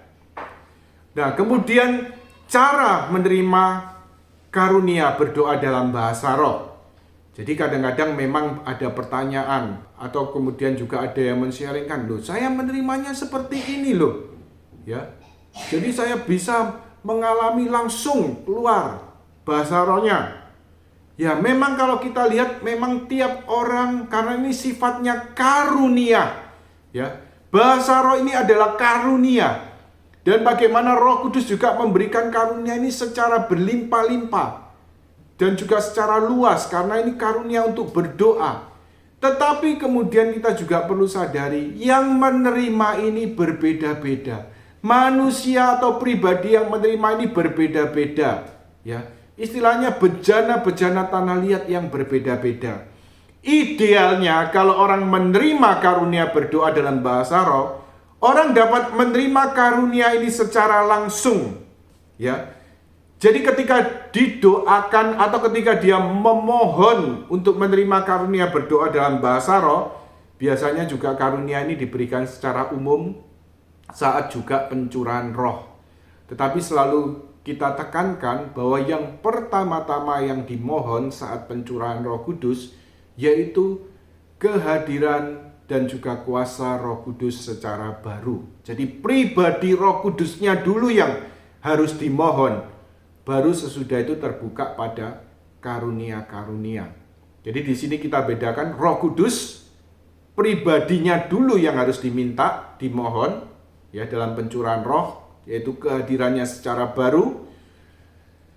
Nah, kemudian cara menerima karunia berdoa dalam bahasa roh. Jadi kadang-kadang memang ada pertanyaan atau kemudian juga ada yang men-sharingkan, loh saya menerimanya seperti ini loh ya. Jadi saya bisa mengalami langsung keluar bahasa rohnya. Ya memang kalau kita lihat memang tiap orang, karena ini sifatnya karunia ya. Bahasa roh ini adalah karunia. Dan bagaimana Roh Kudus juga memberikan karunia ini secara berlimpah-limpah dan juga secara luas, karena ini karunia untuk berdoa. Tetapi kemudian kita juga perlu sadari, yang menerima ini berbeda-beda. Manusia atau pribadi yang menerima ini berbeda-beda ya. Istilahnya bejana-bejana tanah liat yang berbeda-beda. Idealnya kalau orang menerima karunia berdoa dalam bahasa roh, orang dapat menerima karunia ini secara langsung ya. Jadi ketika didoakan atau ketika dia memohon untuk menerima karunia berdoa dalam bahasa roh, biasanya juga karunia ini diberikan secara umum saat juga pencurahan roh. Tetapi selalu kita tekankan bahwa yang pertama-tama yang dimohon saat pencurahan Roh Kudus yaitu kehadiran dan juga kuasa Roh Kudus secara baru. Jadi pribadi Roh Kudusnya dulu yang harus dimohon. Baru sesudah itu terbuka pada karunia-karunia. Jadi di sini kita bedakan Roh Kudus pribadinya dulu yang harus diminta, dimohon ya dalam pencurahan roh, yaitu kehadirannya secara baru.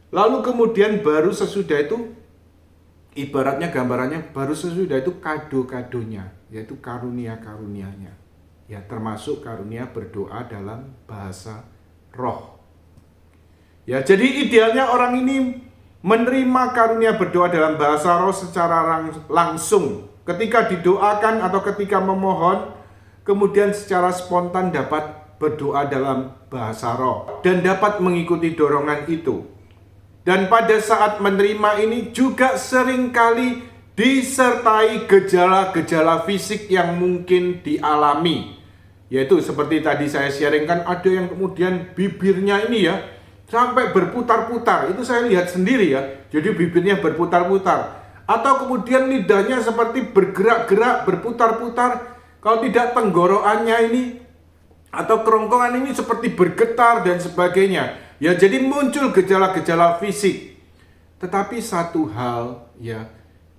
Lalu kemudian baru sesudah itu, ibaratnya gambarannya baru sesudah itu kado-kadonya yaitu karunia-karunianya. Ya, termasuk karunia berdoa dalam bahasa roh. Ya, jadi idealnya orang ini menerima karunia berdoa dalam bahasa roh secara langsung. Ketika didoakan atau ketika memohon, kemudian secara spontan dapat berdoa dalam bahasa roh dan dapat mengikuti dorongan itu. Dan pada saat menerima ini juga seringkali disertai gejala-gejala fisik yang mungkin dialami. Yaitu seperti tadi saya sharingkan, ada yang kemudian bibirnya ini ya sampai berputar-putar. Itu saya lihat sendiri ya. Jadi bibirnya berputar-putar. Atau kemudian lidahnya seperti bergerak-gerak, berputar-putar. Kalau tidak tenggorokannya ini atau kerongkongan ini seperti bergetar dan sebagainya. Ya, jadi muncul gejala-gejala fisik. Tetapi satu hal ya,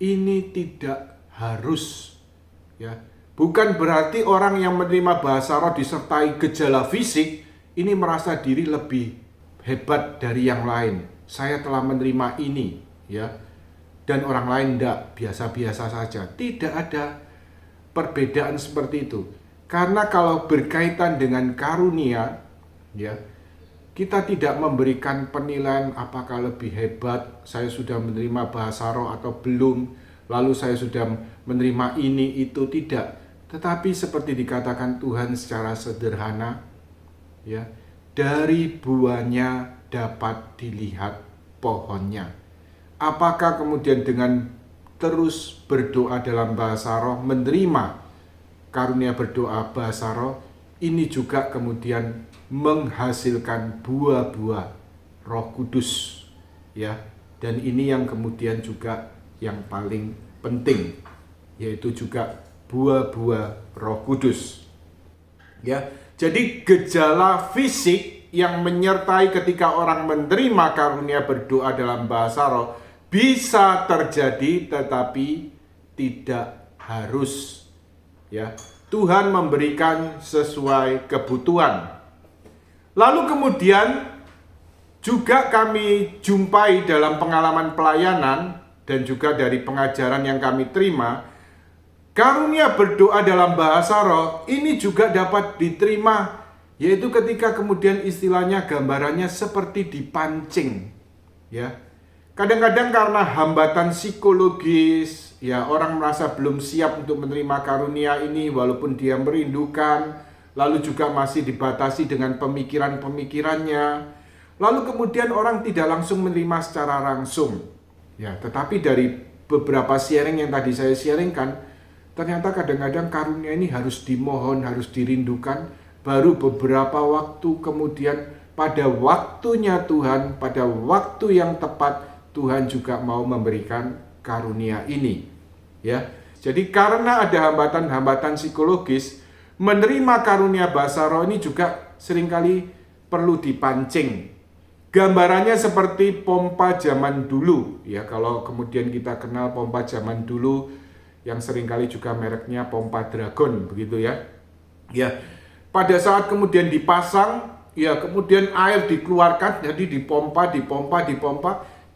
ini tidak harus ya. Bukan berarti orang yang menerima bahasa roh disertai gejala fisik ini merasa diri lebih hebat dari yang lain. Saya telah menerima ini ya. Dan orang lain tidak, biasa-biasa saja. Tidak ada perbedaan seperti itu. Karena kalau berkaitan dengan karunia ya, kita tidak memberikan penilaian apakah lebih hebat, saya sudah menerima bahasa roh atau belum, lalu saya sudah menerima ini, itu, tidak. Tetapi seperti dikatakan Tuhan secara sederhana, ya, dari buahnya dapat dilihat pohonnya. Apakah kemudian dengan terus berdoa dalam bahasa roh, menerima karunia berdoa bahasa roh, ini juga kemudian menghasilkan buah-buah Roh Kudus, ya. Dan ini yang kemudian juga yang paling penting, yaitu juga buah-buah Roh Kudus. Ya. Jadi gejala fisik yang menyertai ketika orang menerima karunia berdoa dalam bahasa roh bisa terjadi, tetapi tidak harus. Ya. Tuhan memberikan sesuai kebutuhan. Lalu kemudian juga kami jumpai dalam pengalaman pelayanan dan juga dari pengajaran yang kami terima, karunia berdoa dalam bahasa roh ini juga dapat diterima, yaitu ketika kemudian istilahnya gambarannya seperti dipancing. Ya. Kadang-kadang karena hambatan psikologis, ya, orang merasa belum siap untuk menerima karunia ini walaupun dia merindukan. Lalu juga masih dibatasi dengan pemikiran-pemikirannya. Lalu kemudian orang tidak langsung menerima secara langsung. Ya, tetapi dari beberapa sharing yang tadi saya sharingkan, ternyata kadang-kadang karunia ini harus dimohon, harus dirindukan. Baru beberapa waktu kemudian pada waktunya Tuhan, pada waktu yang tepat, Tuhan juga mau memberikan karunia ini. Ya, jadi karena ada hambatan-hambatan psikologis, menerima karunia bahasa roh ini juga seringkali perlu dipancing. Gambarannya seperti pompa zaman dulu. Ya, kalau kemudian kita kenal pompa zaman dulu yang seringkali juga mereknya pompa Dragon, begitu ya. Ya, pada saat kemudian dipasang, ya kemudian air dikeluarkan, jadi dipompa,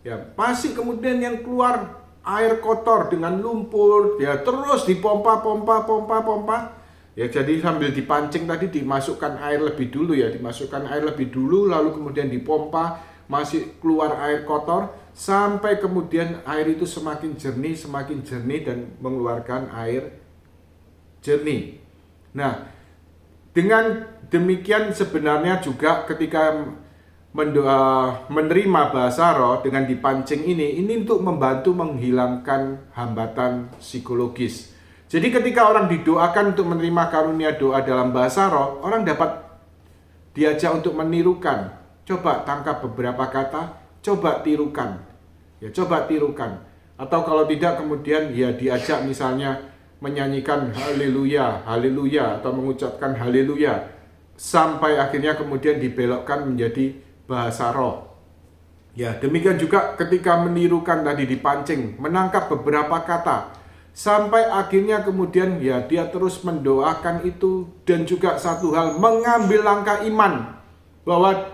ya pasti kemudian yang keluar air kotor dengan lumpur, ya terus dipompa. Ya, jadi sambil dipancing tadi dimasukkan air lebih dulu ya, lalu kemudian dipompa, masih keluar air kotor, sampai kemudian air itu semakin jernih dan mengeluarkan air jernih. Nah, dengan demikian sebenarnya juga ketika menerima bahasa roh dengan dipancing ini untuk membantu menghilangkan hambatan psikologis. Jadi ketika orang didoakan untuk menerima karunia doa dalam bahasa roh, orang dapat diajak untuk menirukan. Coba tangkap beberapa kata, coba tirukan. Ya, coba tirukan. Atau kalau tidak kemudian ya diajak misalnya menyanyikan haleluya, haleluya, atau mengucapkan haleluya. Sampai akhirnya kemudian dibelokkan menjadi bahasa roh. Ya, demikian juga ketika menirukan tadi dipancing, menangkap beberapa kata. Sampai akhirnya kemudian ya dia terus mendoakan itu, dan juga satu hal, mengambil langkah iman bahwa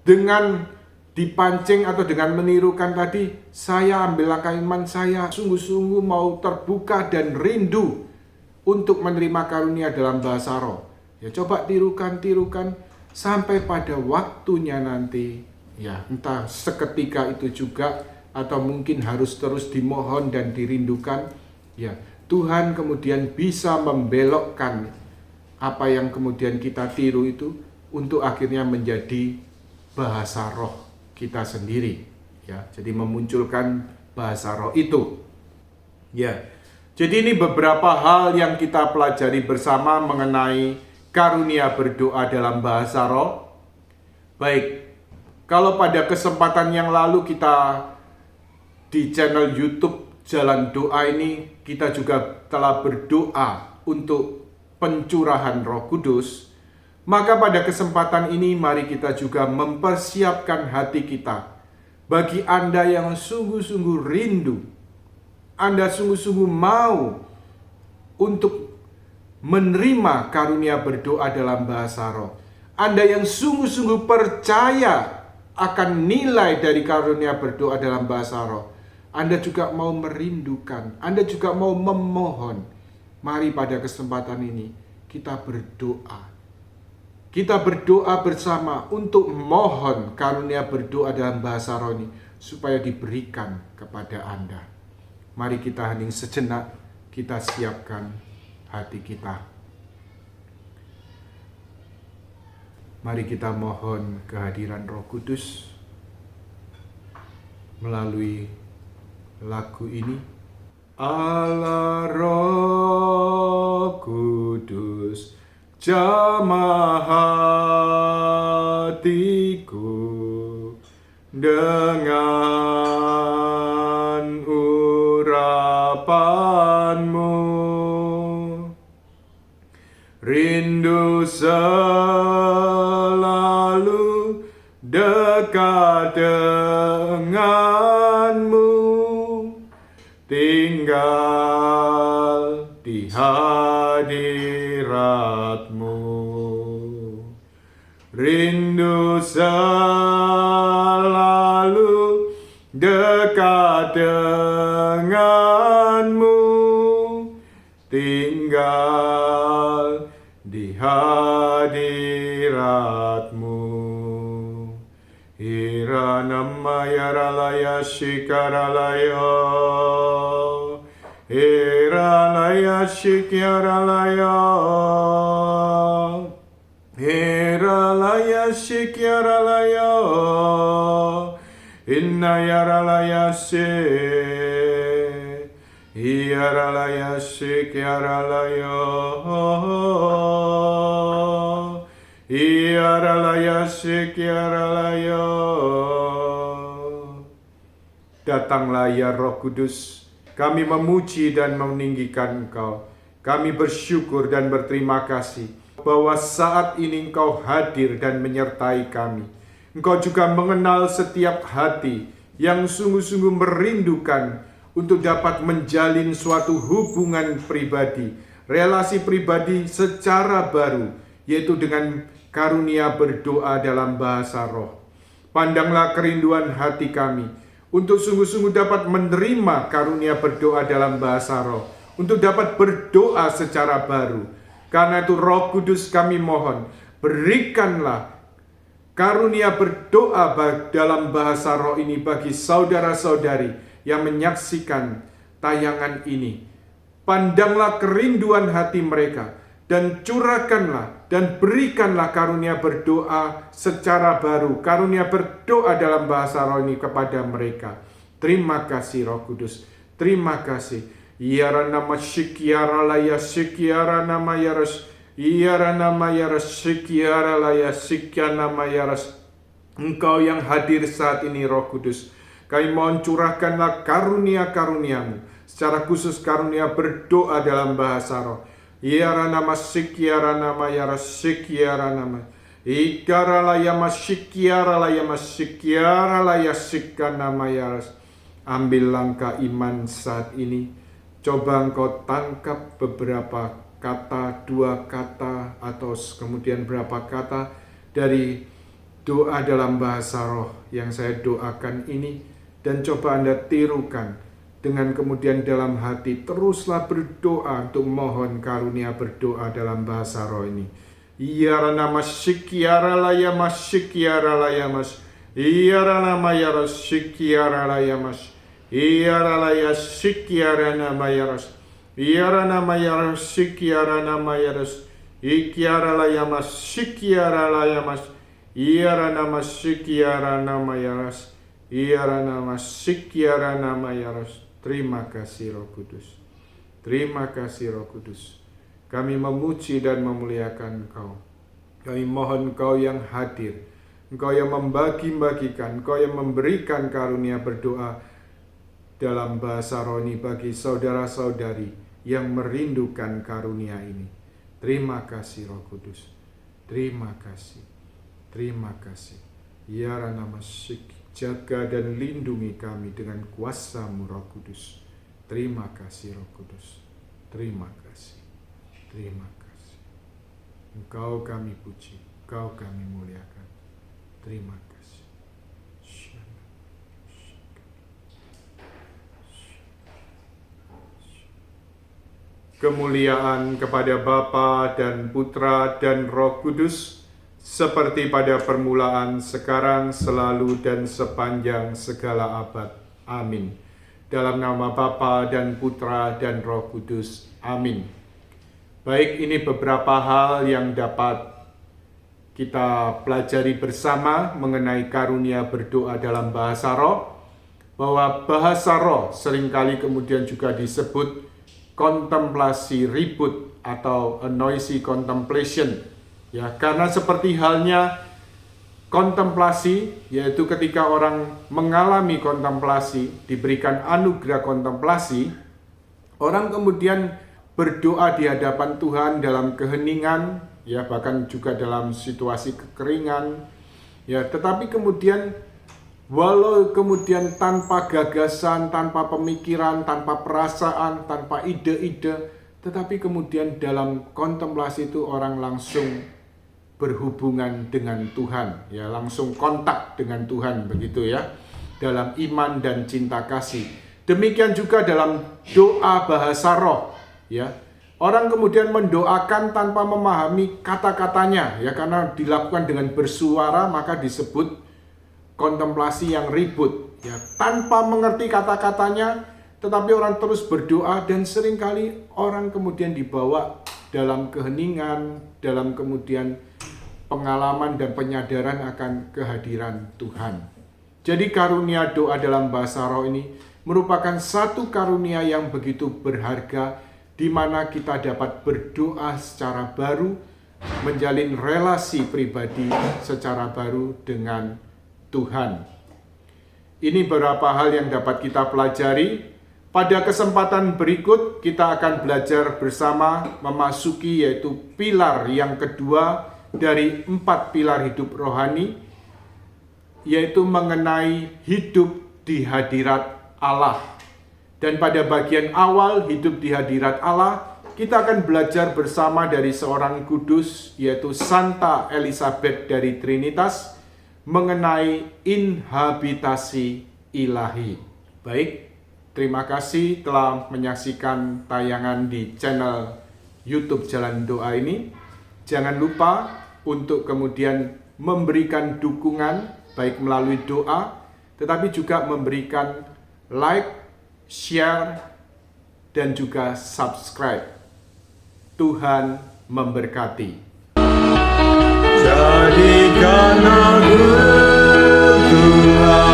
dengan dipancing atau dengan menirukan tadi, saya ambil langkah iman, saya sungguh-sungguh mau terbuka dan rindu untuk menerima karunia dalam bahasa roh. Ya coba tirukan sampai pada waktunya nanti. Ya entah seketika itu juga atau mungkin harus terus dimohon dan dirindukan. Ya Tuhan kemudian bisa membelokkan apa yang kemudian kita tiru itu untuk akhirnya menjadi bahasa roh kita sendiri. Ya, jadi memunculkan bahasa roh itu. Ya. Jadi ini beberapa hal yang kita pelajari bersama mengenai karunia berdoa dalam bahasa roh. Baik. Kalau pada kesempatan yang lalu kita di channel YouTube Jalan Doa ini kita juga telah berdoa untuk pencurahan Roh Kudus, maka pada kesempatan ini mari kita juga mempersiapkan hati kita. Bagi Anda yang sungguh-sungguh rindu, Anda sungguh-sungguh mau untuk menerima karunia berdoa dalam bahasa roh, Anda yang sungguh-sungguh percaya akan nilai dari karunia berdoa dalam bahasa roh, Anda juga mau merindukan, Anda juga mau memohon. Mari pada kesempatan ini kita berdoa. Kita berdoa bersama untuk mohon karunia berdoa dalam bahasa roh ini supaya diberikan kepada Anda. Mari kita hening sejenak, kita siapkan hati kita. Mari kita mohon kehadiran Roh Kudus melalui lagu ini. Allah Roh Kudus, jamah hatiku dengan urapanmu, rindu selalu dekat denganmu, tinggal di hadiratmu, rindu selalu dekat denganmu, tinggal di hadiratmu. Iranama yaralaya shikaralaya, Hiralaya shikyaralaya, Hiralaya shikyaralaya, Innayaralaya shi, Iyaralaya shikyaralaya, Iyaralaya shikyaralaya. Datanglah ya Roh Kudus, kami memuji dan meninggikan Engkau. Kami bersyukur dan berterima kasih bahwa saat ini Engkau hadir dan menyertai kami. Engkau juga mengenal setiap hati yang sungguh-sungguh merindukan untuk dapat menjalin suatu hubungan pribadi, relasi pribadi secara baru, yaitu dengan karunia berdoa dalam bahasa roh. Pandanglah kerinduan hati kami untuk sungguh-sungguh dapat menerima karunia berdoa dalam bahasa roh, untuk dapat berdoa secara baru. Karena itu Roh Kudus kami mohon, berikanlah karunia berdoa dalam bahasa roh ini bagi saudara-saudari yang menyaksikan tayangan ini. Pandanglah kerinduan hati mereka dan curahkanlah dan berikanlah karunia berdoa secara baru, karunia berdoa dalam bahasa roh ini kepada mereka. Terima kasih Roh Kudus, terima kasih. Yara nama syikiara laya syikiara nama yaras, Yara nama yaras syikiara laya syikiara nama yaras. Engkau yang hadir saat ini Roh Kudus, kami mohon curahkanlah karunia-karuniamu, secara khusus karunia berdoa dalam bahasa roh. Yara nama sikiara nama yara sikiara nama ikara laya masikiara laya masikiara laya sikka nama yaras. Ambil langkah iman saat ini. Coba engkau tangkap beberapa kata, 2 kata atau kemudian berapa kata dari doa dalam bahasa roh yang saya doakan ini, dan coba Anda tirukan dengan kemudian dalam hati teruslah berdoa untuk mohon karunia berdoa dalam bahasa roh ini. Iyarana masyikiara laya masyikiara laya mas. Iyarana mayaras syikiara laya mas. Iyara laya syikiara namayaras. Iyarana mayaras syikiara namayaras. Ikiara laya mas syikiara laya mas. Iyarana masyikiara namayaras. Iyarana masyikiara namayaras. Terima kasih Roh Kudus. Terima kasih Roh Kudus. Kami memuji dan memuliakan Engkau. Kami mohon Engkau yang hadir, Engkau yang membagi-bagikan, Engkau yang memberikan karunia berdoa dalam bahasa roh ini bagi saudara-saudari yang merindukan karunia ini. Terima kasih Roh Kudus. Terima kasih. Terima kasih. Ya Rana Masyik. Jaga dan lindungi kami dengan kuasa-Mu Roh Kudus. Terima kasih Roh Kudus. Terima kasih. Terima kasih. Engkau kami puji, Engkau kami muliakan. Terima kasih. Kemuliaan kepada Bapa dan Putra dan Roh Kudus, seperti pada permulaan, sekarang, selalu, dan sepanjang segala abad. Amin. Dalam nama Bapa dan Putra dan Roh Kudus. Amin. Baik, ini beberapa hal yang dapat kita pelajari bersama mengenai karunia berdoa dalam bahasa roh. Bahwa bahasa roh seringkali kemudian juga disebut kontemplasi ribut atau a noisy contemplation. Ya, karena seperti halnya kontemplasi, yaitu ketika orang mengalami kontemplasi, diberikan anugerah kontemplasi, orang kemudian berdoa di hadapan Tuhan dalam keheningan, ya bahkan juga dalam situasi kekeringan, ya tetapi kemudian walau kemudian tanpa gagasan, tanpa pemikiran, tanpa perasaan, tanpa ide-ide, tetapi kemudian dalam kontemplasi itu orang langsung berhubungan dengan Tuhan, ya langsung kontak dengan Tuhan, begitu ya, dalam iman dan cinta kasih. Demikian juga dalam doa bahasa roh, ya. Orang kemudian mendoakan tanpa memahami kata-katanya, ya karena dilakukan dengan bersuara maka disebut kontemplasi yang ribut, ya tanpa mengerti kata-katanya, tetapi orang terus berdoa dan seringkali orang kemudian dibawa dalam keheningan, dalam kemudian pengalaman dan penyadaran akan kehadiran Tuhan. Jadi karunia doa dalam bahasa roh ini merupakan satu karunia yang begitu berharga, di mana kita dapat berdoa secara baru, menjalin relasi pribadi secara baru dengan Tuhan. Ini beberapa hal yang dapat kita pelajari. Pada kesempatan berikut kita akan belajar bersama memasuki yaitu pilar yang kedua dari 4 pilar hidup rohani, yaitu mengenai hidup di hadirat Allah. Dan pada bagian awal hidup di hadirat Allah, kita akan belajar bersama dari seorang kudus, yaitu Santa Elizabeth dari Trinitas, mengenai inhabitasi ilahi. Baik, terima kasih telah menyaksikan tayangan di channel YouTube Jalan Doa ini. Jangan lupa untuk kemudian memberikan dukungan baik melalui doa, tetapi juga memberikan like, share, dan juga subscribe. Tuhan memberkati. Jadikan aku Tuhan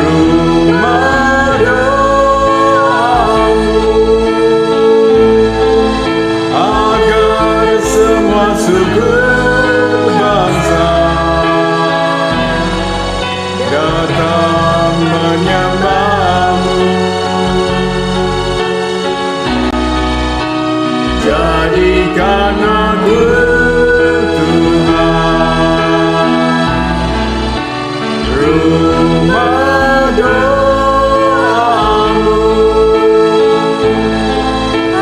rumah doamu, agar semua suku bangsa datang menyembahmu. Jadikan aku Tuhan rumah doamu,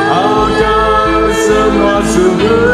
agar semua suku